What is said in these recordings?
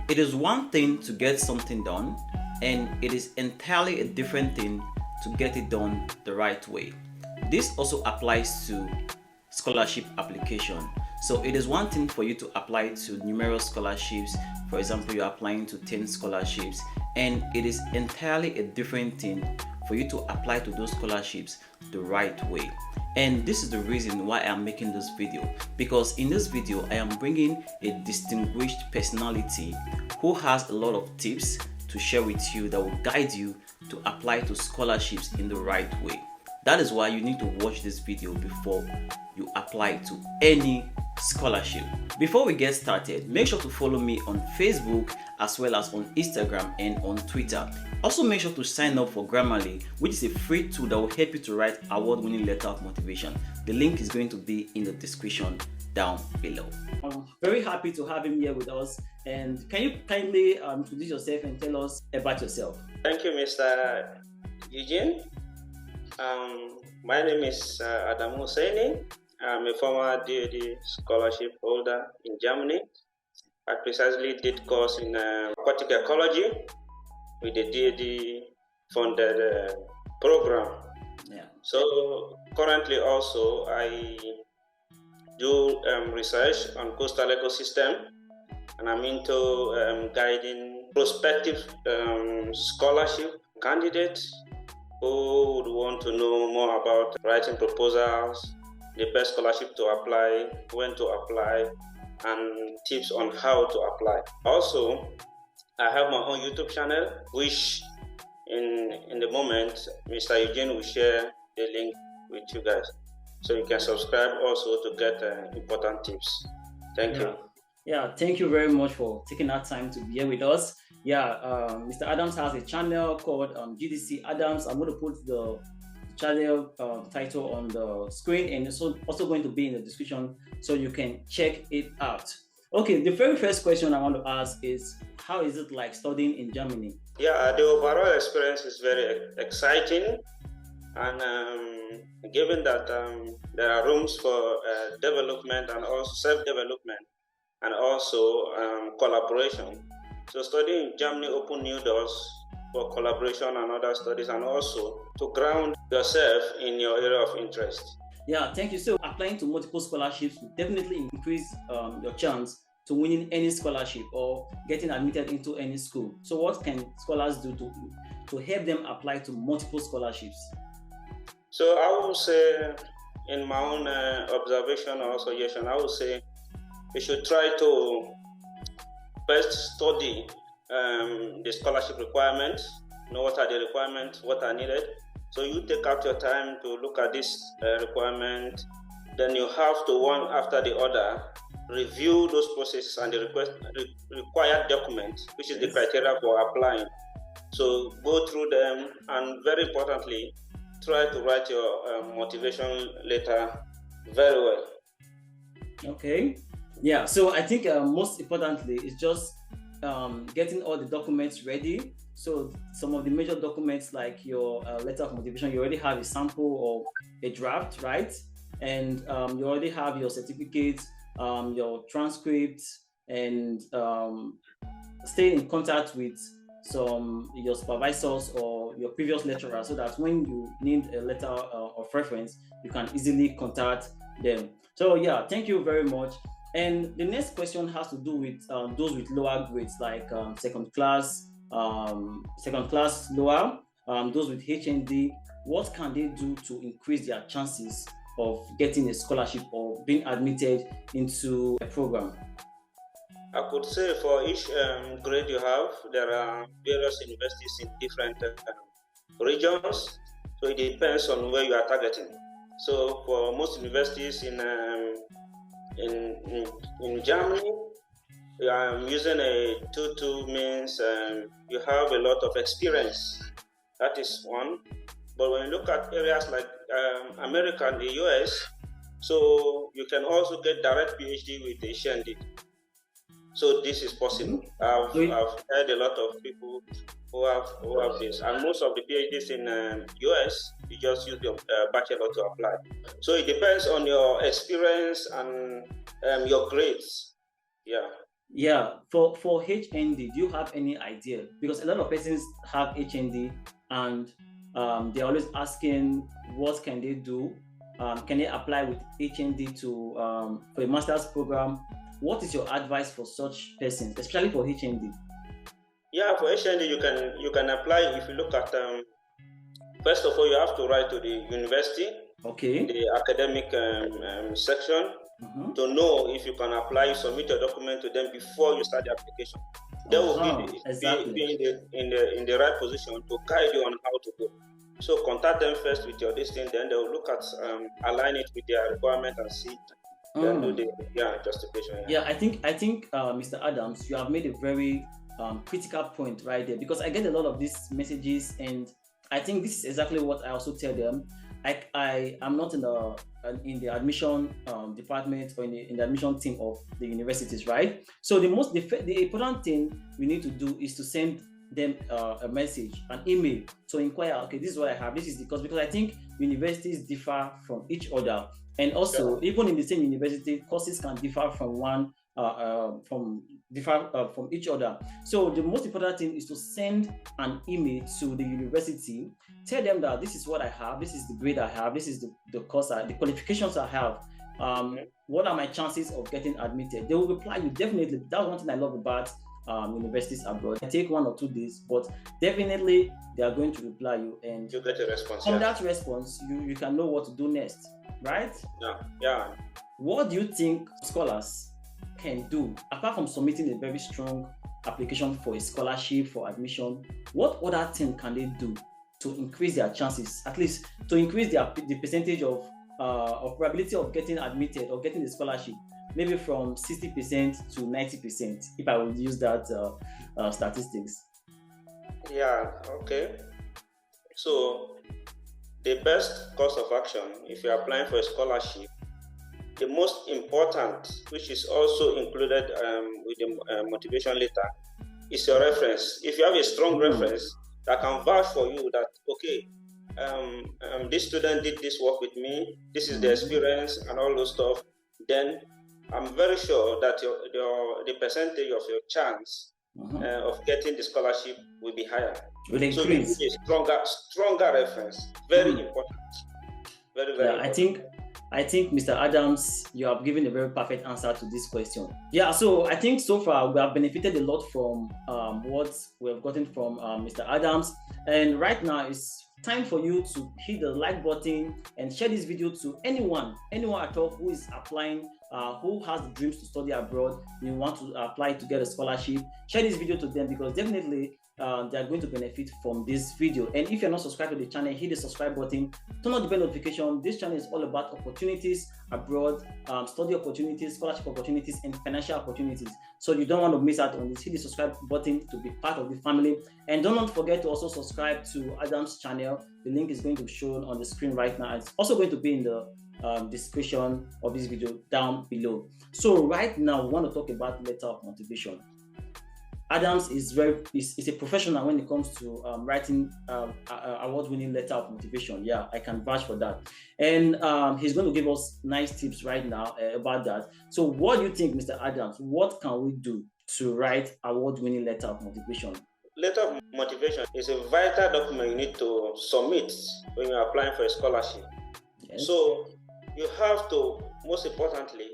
It is one thing to get something done, and it is entirely a different thing to get it done the right way. This also applies to scholarship application. So it is one thing for you to apply to numerous scholarships. For example, you're applying to 10 scholarships, and it is entirely a different thing for you to apply to those scholarships the right way. And this is the reason why I'm making this video, because in this video I am bringing a distinguished personality who has a lot of tips to share with you that will guide you to apply to scholarships in the right way. That is why you need to watch this video before you apply to any scholarship. Before we get started, make sure to follow me on Facebook as well as on Instagram and on Twitter. Also make sure to sign up for Grammarly, which is a free tool that will help you to write award-winning letter of motivation. The link is going to be in the description down below. I'm very happy to have him here with us. And can you kindly introduce yourself and tell us about yourself? Thank you, Mr. Eugene. My name is Adam Husseini. I'm a former DAD scholarship holder in Germany. I precisely did course in aquatic ecology with the DAD funded program. Yeah. So currently also I do research on coastal ecosystem, and I'm into guiding prospective scholarship candidates who would want to know more about writing proposals, the best scholarship to apply, when to apply, and tips on how to apply. Also, I have my own YouTube channel, which in the moment, Mr. Eugene will share the link with you guys. So you can subscribe also to get important tips. Thank you. Yeah, thank you very much for taking that time to be here with us. Mr. Adams has a channel called GDC Adams. I'm going to put the channel title on the screen, and it's also going to be in the description so you can check it out. Okay, the very first question I want to ask is, how is it like studying in Germany? Yeah, the overall experience is very exciting, and given that there are rooms for development and also self-development and also collaboration. So studying in Germany opened new doors for collaboration and other studies, and also to ground yourself in your area of interest. Yeah, thank you. So applying to multiple scholarships will definitely increase your chance to winning any scholarship or getting admitted into any school. So what can scholars do to help them apply to multiple scholarships? So I would say, in my own observation or suggestion, I would say you should try to first study the scholarship requirements, know what are the requirements, what are needed. So you take out your time to look at this requirement, then you have to, one after the other, review those processes and the required documents, which is the criteria for applying. So go through them, and very importantly, try to write your motivation letter very well. Okay. Yeah, so I think most importantly is just getting all the documents ready. So some of the major documents like your letter of motivation, you already have a sample of a draft, right? And you already have your certificates, your transcripts, and stay in contact with your supervisors or your previous lecturer, so that when you need a letter of reference, you can easily contact them. So yeah, thank you very much. And the next question has to do with those with lower grades, like second class lower, those with HND. What can they do to increase their chances of getting a scholarship or being admitted into a program? I could say for each grade you have, there are various universities in different regions. So it depends on where you are targeting. So for most universities in Germany, using a 2-2 means you have a lot of experience. That is one. But when you look at areas like America and the US, so you can also get direct PhD with the HND. So this is possible. I've heard a lot of people who have this, and most of the PhDs in US, you just use your bachelor to apply. So it depends on your experience and your grades. Yeah. Yeah, for HND, do you have any idea? Because a lot of persons have HND, and they're always asking what can they do. Can they apply with HND to for a master's program? What is your advice for such persons, especially for HND? Yeah, for HND you can apply. If you look at first of all, you have to write to the university in Okay. the academic section Mm-hmm. to know if you can apply. You submit your document to them before you start the application. They will Exactly. be in the right position to guide you on how to go. So contact them first with your listing, then they will look at align it with their requirement and see, then do Mm. the justification. Yeah, I think, Mr. Adams, you have made a very critical point right there, because I get a lot of these messages, and I think this is exactly what I also tell them. I am not in the admission department, or in the admission team of the universities, right? So the important thing we need to do is to send them a message, an email, to inquire. Okay, this is what I have. This is because I think universities differ from each other, and also Yeah. even in the same university, courses can differ from each other. So the most important thing is to send an email to the university, tell them that this is what I have, this is the grade I have, this is the course, the qualifications I have. What are my chances of getting admitted? They will reply you definitely. That's one thing I love about universities abroad. It take 1 or 2 days, but definitely they are going to reply you, and You get a response. from Yeah. that response, you can know what to do next, right? Yeah. Yeah. What do you think scholars can do apart from submitting a very strong application for a scholarship for admission? What other thing can they do to increase their chances, at least to increase the percentage of probability of getting admitted or getting the scholarship, maybe from 60% to 90%, if I would use that statistics? Yeah. Okay. So the best course of action if you're applying for a scholarship, the most important, which is also included with the motivation letter, is your reference. If you have a strong reference that can vouch for you that, okay, this student did this work with me, this is the experience and all those stuff, then I'm very sure that the percentage of your chance of getting the scholarship will be higher. Will So you increase. need a stronger reference. Very important. Very, very Yeah, important. I think, Mr. Adams, you have given a very perfect answer to this question. Yeah, so I think so far we have benefited a lot from what we have gotten from Mr. Adams. And right now it's time for you to hit the like button and share this video to anyone at all who is applying, who has the dreams to study abroad, you want to apply to get a scholarship. Share this video to them, because definitely they are going to benefit from this video. And if you're not subscribed to the channel, hit the subscribe button, turn on the bell notification. This channel is all about opportunities abroad, study opportunities, scholarship opportunities, and financial opportunities. So you don't want to miss out on this. Hit the subscribe button to be part of the family, and don't forget to also subscribe to Adam's channel. The link is going to be shown on the screen right now. It's also going to be in the description of this video down below. So right now we want to talk about letter of motivation. Adams is a professional when it comes to writing award-winning letter of motivation. Yeah, I can vouch for that. And he's going to give us nice tips right now about that. So what do you think, Mr. Adams? What can we do to write award-winning letter of motivation? Letter of motivation is a vital document you need to submit when you're applying for a scholarship. Yes. So you have to, most importantly,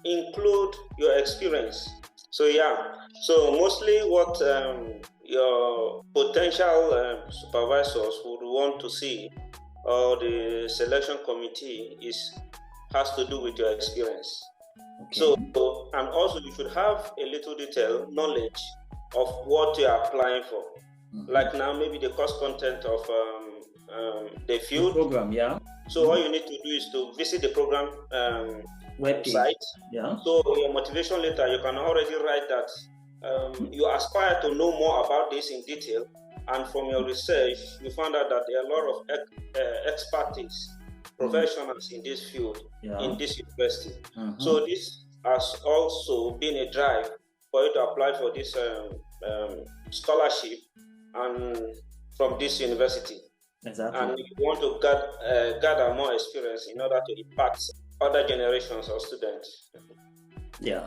include your experience. So yeah, so mostly what your potential supervisors would want to see, or the selection committee, has to do with your experience. Okay. So, and also you should have a little detailed knowledge of what you are applying for. Like now, maybe the course content of the field program. Yeah. So all you need to do is to visit the program website. Yeah. So in your motivation letter, you can already write that you aspire to know more about this in detail, and from your research, you found out that there are a lot of expertise, professionals in this field, in this university. So this has also been a drive for you to apply for this scholarship and from this university. Exactly. And you want to gather more experience in order to impact other generations of students. Yeah.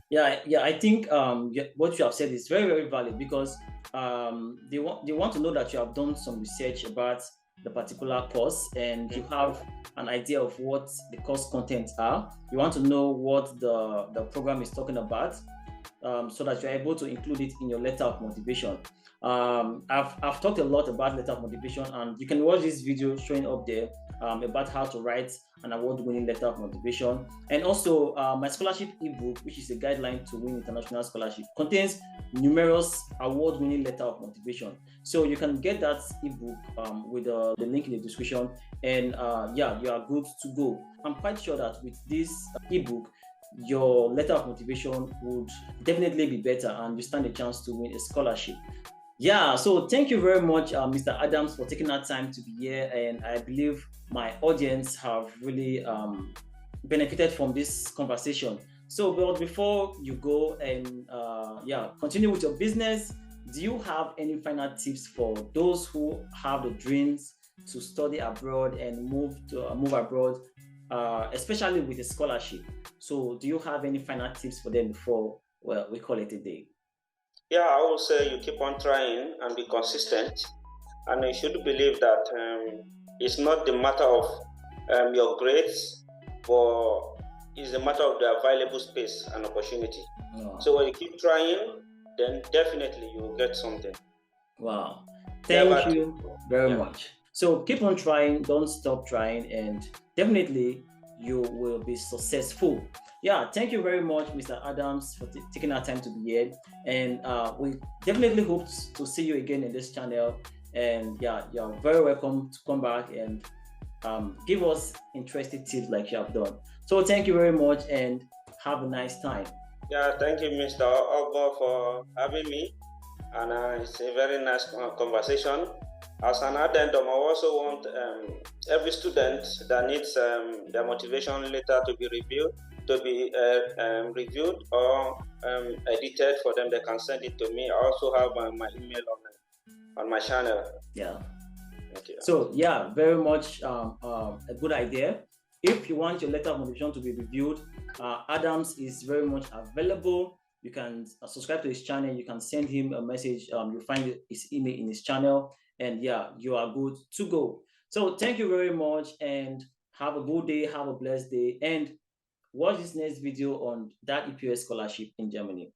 Yeah. I think what you have said is very, very valid because they want to know that you have done some research about the particular course and you have an idea of what the course contents are. You want to know what the program is talking about, so that you're able to include it in your letter of motivation. I've talked a lot about letter of motivation, and you can watch this video showing up there about how to write an award-winning letter of motivation. And also, my scholarship ebook, which is a guideline to win international scholarship, contains numerous award-winning letter of motivation. So you can get that ebook with the link in the description, and yeah, you are good to go. I'm quite sure that with this ebook, your letter of motivation would definitely be better and you stand a chance to win a scholarship. Yeah, so thank you very much, Mr. Adams, for taking that time to be here. And I believe my audience have really benefited from this conversation. So, but before you go and yeah, continue with your business, do you have any final tips for those who have the dreams to study abroad and move abroad, especially with a scholarship? So, do you have any final tips for them before, well, we call it a day? Yeah, I would say you keep on trying and be consistent, and you should believe that it's not the matter of your grades, but it's a matter of the available space and opportunity. Oh. So when you keep trying, then definitely you will get something. Wow. Thank Never, you very yeah. much. So keep on trying, don't stop trying, and definitely you will be successful. Yeah, thank you very much, Mr. Adams, for taking our time to be here. And we definitely hope to see you again in this channel. And yeah, you're very welcome to come back and give us interesting tips like you have done. So thank you very much and have a nice time. Yeah, thank you, Mr. Ogbo, for having me. And it's a very nice conversation. As an addendum, I also want every student that needs their motivation letter to be reviewed or edited for them. They can send it to me. I also have my email on my channel. Yeah. Thank you. So yeah, very much a good idea. If you want your letter of motivation to be reviewed, Adams is very much available. You can subscribe to his channel. You can send him a message. You'll find his email in his channel. And yeah, you are good to go. So thank you very much and have a good day. Have a blessed day. And watch this next video on that EPS scholarship in Germany.